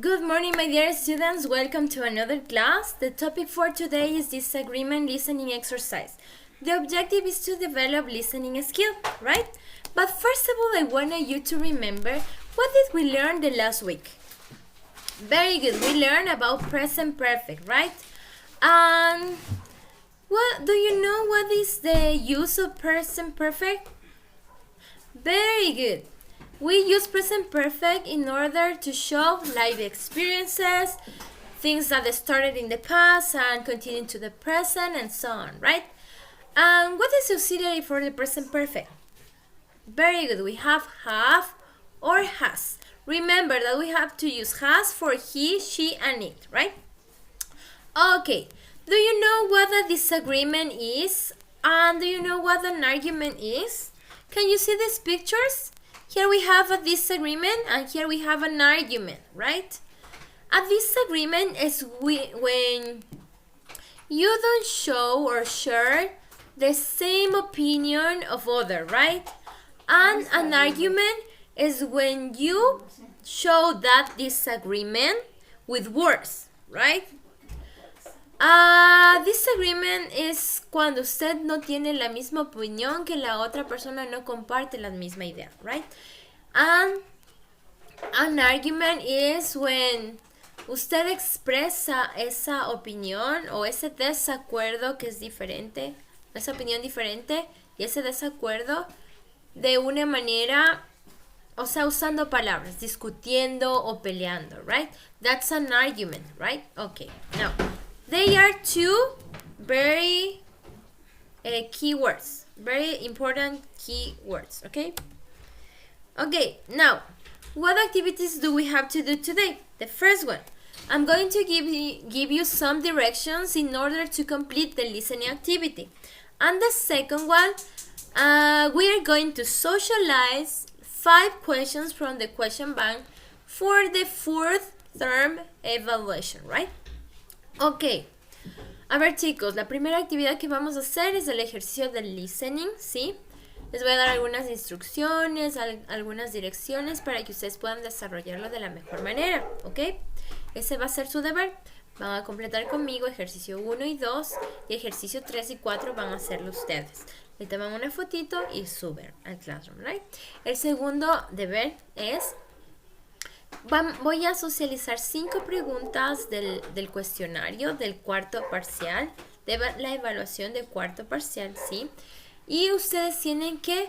Good morning, my dear students. Welcome to another class. The topic for today is disagreement listening exercise. The objective is to develop listening skill, right? But first of all, I want you to remember what did we learn the last week? Very good. We learned about present perfect, right? And what do you know what is the use of present perfect? Very good. We use present perfect in order to show life experiences, things that started in the past and continue to the present and so on, right? And what is auxiliary for the present perfect? Very good. We have or has. Remember that we have to use has for he, she, and it, right? Okay. Do you know what a disagreement is? And do you know what an argument is? Can you see these pictures? Here we have a disagreement and here we have an argument, right? A disagreement is when you don't show or share the same opinion of other, right? And an argument is when you show that disagreement with words, right? Disagreement es cuando usted no tiene la misma opinión que la otra persona no comparte la misma idea, right? And an argument is when usted expresa esa opinión o ese desacuerdo que es diferente, esa opinión diferente y ese desacuerdo de una manera, o sea, usando palabras, discutiendo o peleando, right? That's an argument, right? Okay, now they are two very keywords, very important keywords, okay? Okay, now, what activities do we have to do today? The first one, I'm going to give you some directions in order to complete the listening activity. And the second one, we are going to socialize 5 questions from the question bank for the 4th term evaluation, right? Ok, a ver chicos, la primera actividad que vamos a hacer es el ejercicio del listening, ¿sí? Les voy a dar algunas instrucciones, algunas direcciones para que ustedes puedan desarrollarlo de la mejor manera, ¿ok? Ese va a ser su deber. Van a completar conmigo ejercicio 1 y 2 y ejercicio 3 y 4 van a hacerlo ustedes. Le toman una fotito y suben al Classroom, ¿right? El segundo deber es... Voy a socializar 5 preguntas del cuestionario del cuarto parcial, de la evaluación del cuarto parcial, ¿sí? Y ustedes tienen que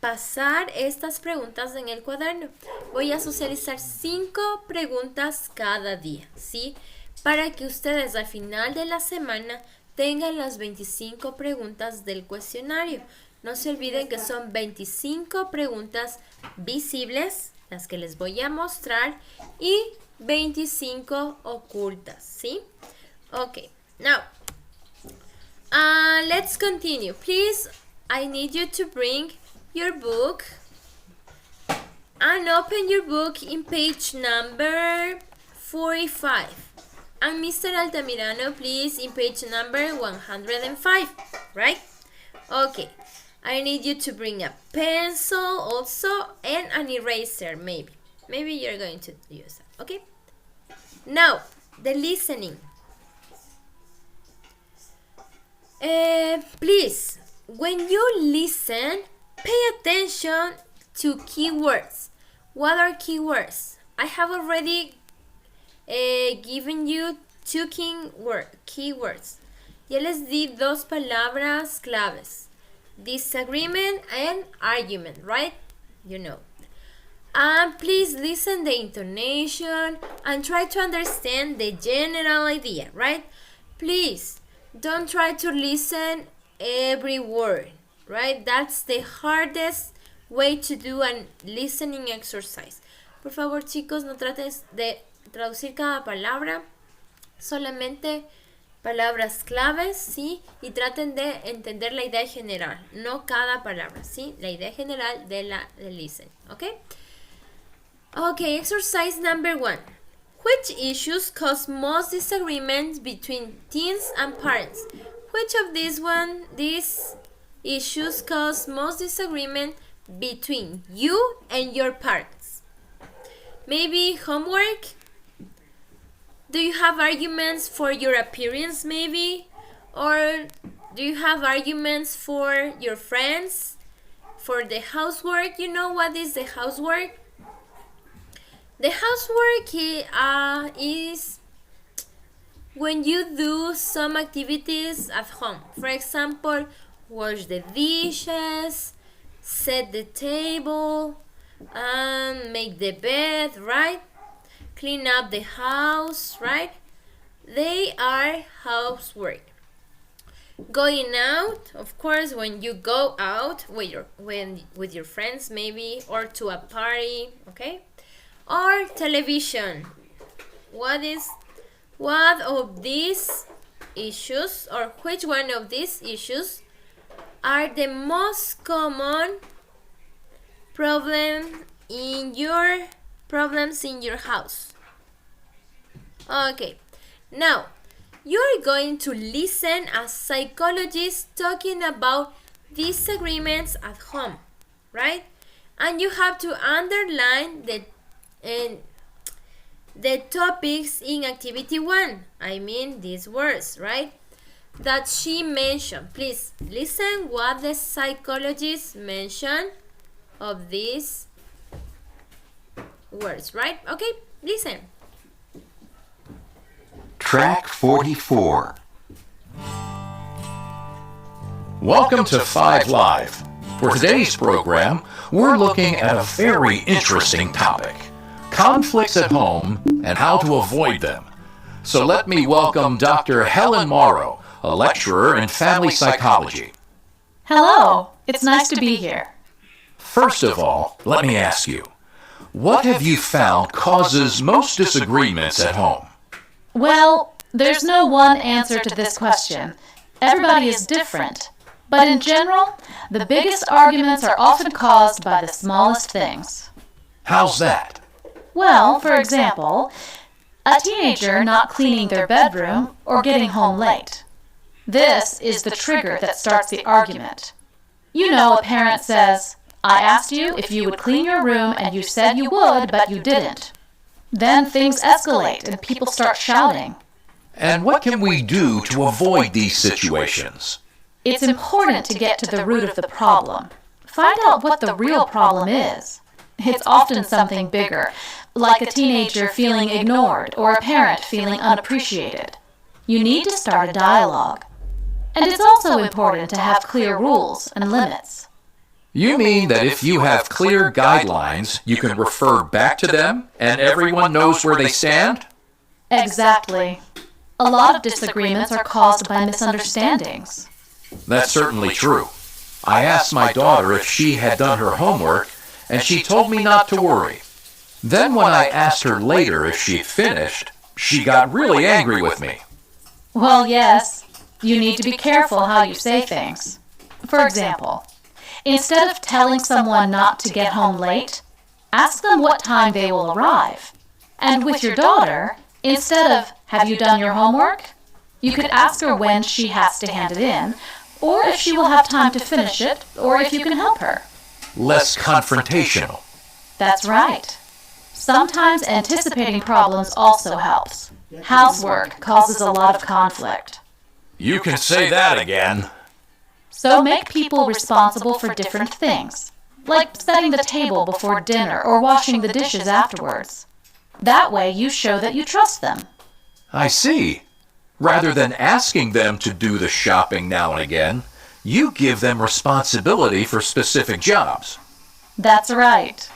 pasar estas preguntas en el cuaderno. Voy a socializar 5 preguntas cada día, ¿sí? Para que ustedes al final de la semana tengan las 25 preguntas del cuestionario. No se olviden que son 25 preguntas visibles, las que les voy a mostrar, y 25 ocultas, ¿sí? Okay, now, let's continue. Please, I need you to bring your book and open your book in page number 45. And Mr. Altamirano, please, in page number 105, right? Okay. I need you to bring a pencil also and an eraser, maybe. Maybe you're going to use that, okay? Now, the listening. Please, when you listen, pay attention to keywords. What are keywords? I have already given you 2 keywords. Ya les di 2 palabras claves. Disagreement and argument, right? You know. And please listen the intonation and try to understand the general idea, right? Please don't try to listen every word, right? That's the hardest way to do a listening exercise. Por favor, chicos, no trates de traducir cada palabra, solamente palabras claves, ¿sí? Y traten de entender la idea general, no cada palabra, ¿sí? La idea general del listen, ¿ok? Ok, exercise number 1. Which issues cause most disagreements between teens and parents? Which of these issues cause most disagreement between you and your parents? Maybe homework, Do you have arguments for your appearance maybe? Or do you have arguments for your friends? For the housework? You know what is the housework? The housework is when you do some activities at home. For example, wash the dishes, set the table, make the bed, right? Clean up the house, right? They are housework. Going out, of course, when you go out with your friends maybe, or to a party, okay? Or television. What of these issues, or which one of these issues are the most common problems in your house? Okay, now you're going to listen as psychologists talking about disagreements at home, right? And you have to underline the topics in activity 1. I mean these words, right? That she mentioned. Please listen what the psychologists mention of these words, right? Okay, listen. Track 44. Welcome to 5 Live. For today's program, we're looking at a very interesting topic: conflicts at home and how to avoid them. So let me welcome Dr. Helen Morrow, a lecturer in family psychology. Hello, it's nice to be here. First of all, let me ask you, what have you found causes most disagreements at home? Well, there's no one answer to this question. Everybody is different. But in general, the biggest arguments are often caused by the smallest things. How's that? Well, for example, a teenager not cleaning their bedroom or getting home late. This is the trigger that starts the argument. You know, a parent says, "I asked you if you would clean your room and you said you would, but you didn't." Then things escalate and people start shouting. And what can we do to avoid these situations? It's important to get to the root of the problem. Find out what the real problem is. It's often something bigger, like a teenager feeling ignored or a parent feeling unappreciated. You need to start a dialogue. And it's also important to have clear rules and limits. You mean that if you have clear guidelines, you can refer back to them and everyone knows where they stand? Exactly. A lot of disagreements are caused by misunderstandings. That's certainly true. I asked my daughter if she had done her homework, and she told me not to worry. Then when I asked her later if she'd finished, she got really angry with me. Well, yes, you need to be careful how you say things. For example, instead of telling someone not to get home late, ask them what time they will arrive. And with your daughter, instead of, "Have you done your homework?" you could ask her when she has to hand it in, or if she will have time to finish it, or if you can help her. Less confrontational. That's right. Sometimes anticipating problems also helps. Housework causes a lot of conflict. You can say that again. So make people responsible for different things, like setting the table before dinner or washing the dishes afterwards. That way you show that you trust them. I see. Rather than asking them to do the shopping now and again, you give them responsibility for specific jobs. That's right.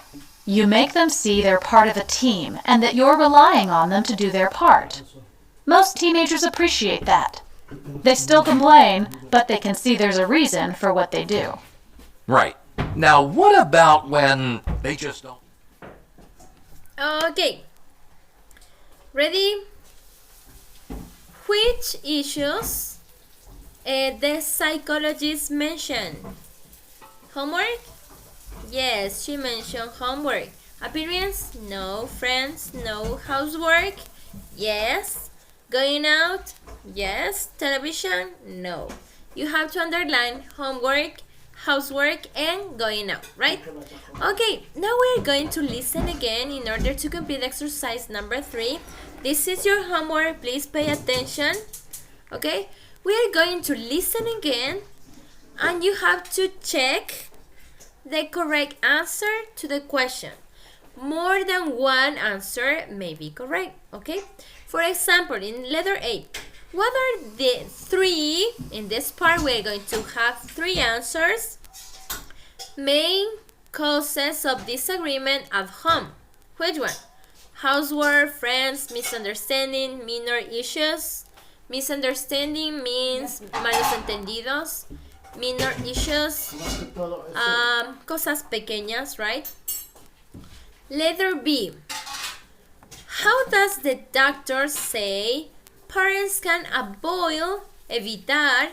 You make them see they're part of a team and that you're relying on them to do their part. Most teenagers appreciate that. They still complain, but they can see there's a reason for what they do. Right. Now, what about when they just don't? Okay. Ready? Which issues the psychologist mentioned? Homework? Yes, she mentioned homework. Appearance? No. Friends? No. Housework? Yes. Going out? Yes. Television? No. You have to underline homework, housework, and going out, right? Okay, now we're going to listen again in order to complete exercise number 3. this is your homework. Please pay attention. Okay? We are going to listen again, and you have to check the correct answer to the question. More than one answer may be correct. Okay? For example, in letter A, what are the three, in this part we're going to have three answers, main causes of disagreement at home? Which one? Housework, friends, misunderstanding, minor issues. Misunderstanding means malos entendidos. Minor issues, cosas pequeñas, right? Letter B. How does the doctor say parents can evitar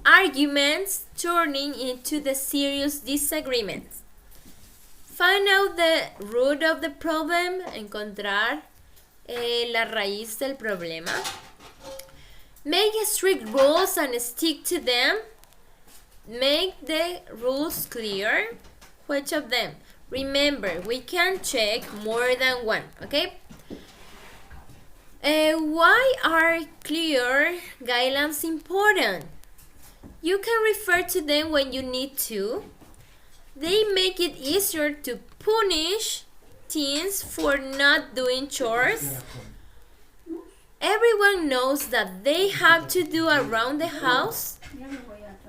arguments turning into the serious disagreements? Find out the root of the problem, encontrar la raíz del problema. Make strict rules and stick to them. Make the rules clear. Which of them? Remember, we can check more than one, okay? Why are clear guidelines important? You can refer to them when you need to. They make it easier to punish teens for not doing chores. Everyone knows that they have to do around the house.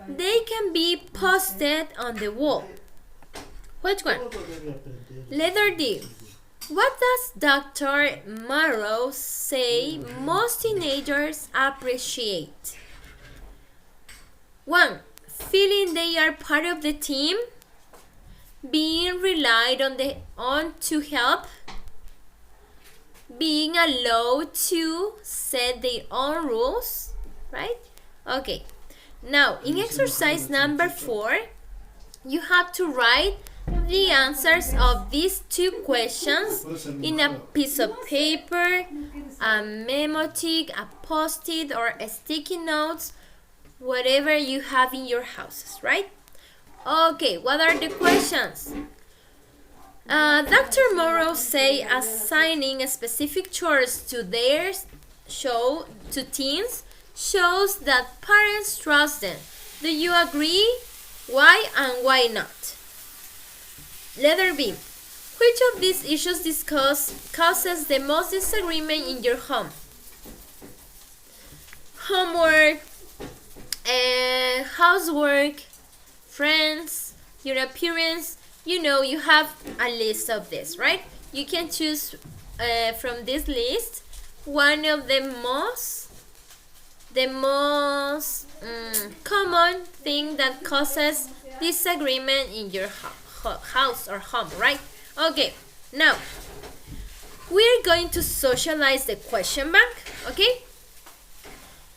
They can be posted on the wall. Which one? Letter D. What does Dr. Morrow say most teenagers appreciate? 1. Feeling they are part of the team. Being relied on to help. Being allowed to set their own rules. Right? Okay. Now, in exercise number 4, you have to write the answers of these two questions in a piece of paper, a memo tick, a post-it, or a sticky notes, whatever you have in your houses, right? Okay, what are the questions? Dr. Morrow say assigning specific chores to teens shows that parents trust them. Do you agree? Why and why not? Letter B. Which of these issues discussed causes the most disagreement in your home? Homework, housework, friends, your appearance. You know, you have a list of this, right? You can choose from this list one of the most common thing that causes disagreement in your house or home, right? Okay, now we're going to socialize the question bank, okay?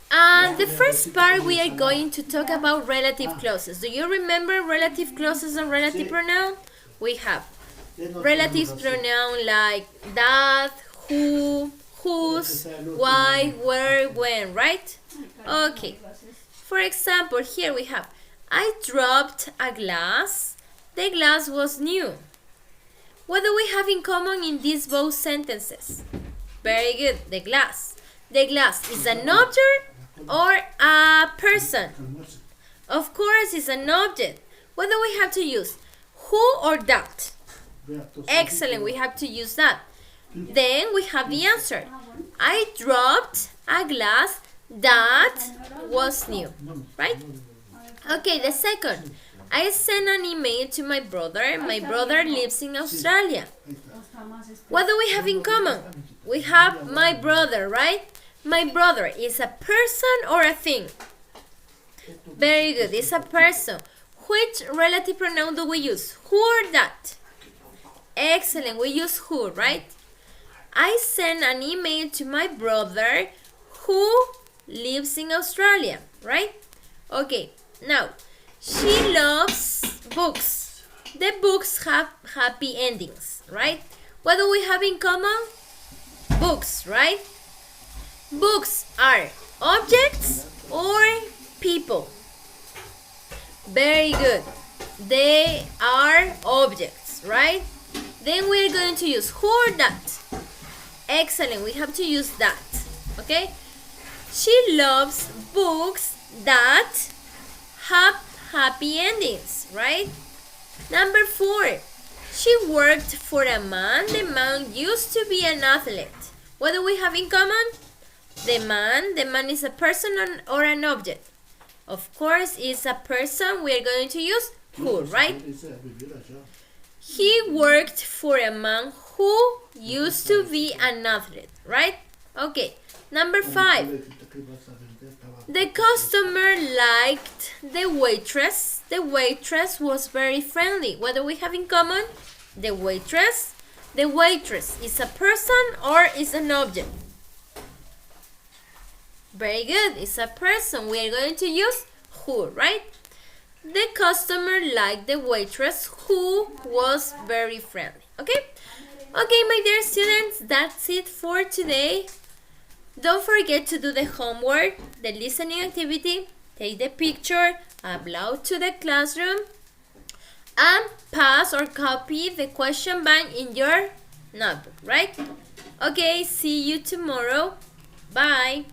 And the first part we are going to talk about relative clauses. Do you remember relative clauses and relative pronoun? We have relative pronoun like that, who, whose, why, where, when, right? Okay. For example, here we have I dropped a glass. The glass was new. What do we have in common in these both sentences? Very good, the glass. The glass is an object or a person? Of course, it's an object. What do we have to use? Who or that? Excellent, we have to use that. Then we have the answer. I dropped a glass that was new, right? Okay, the second. I sent an email to my brother. My brother lives in Australia. What do we have in common? We have my brother, right? My brother is a person or a thing? Very good, it's a person. Which relative pronoun do we use? Who or that? Excellent, we use who, right? I sent an email to my brother who lives in Australia, right? Okay, now, she loves books. The books have happy endings, right? What do we have in common? Books, right? Books are objects or people? Very good. They are objects, right? Then we're going to use who or that. Excellent. We have to use that. Okay? She loves books that have happy endings, right? Number 4. She worked for a man. The man used to be an athlete. What do we have in common? The man is a person or an object. Of course, it's a person. We are going to use who, right? He worked for a man who used to be an athlete, right? Okay, number 5. The customer liked the waitress. The waitress was very friendly. What do we have in common? The waitress. The waitress is a person or is an object? Very good. It's a person. We are going to use who, right? The customer liked the waitress who was very friendly. Okay? Okay, my dear students, that's it for today. Don't forget to do the homework, the listening activity, take the picture, upload to the classroom, and pass or copy the question bank in your notebook, right? Okay, see you tomorrow. Bye.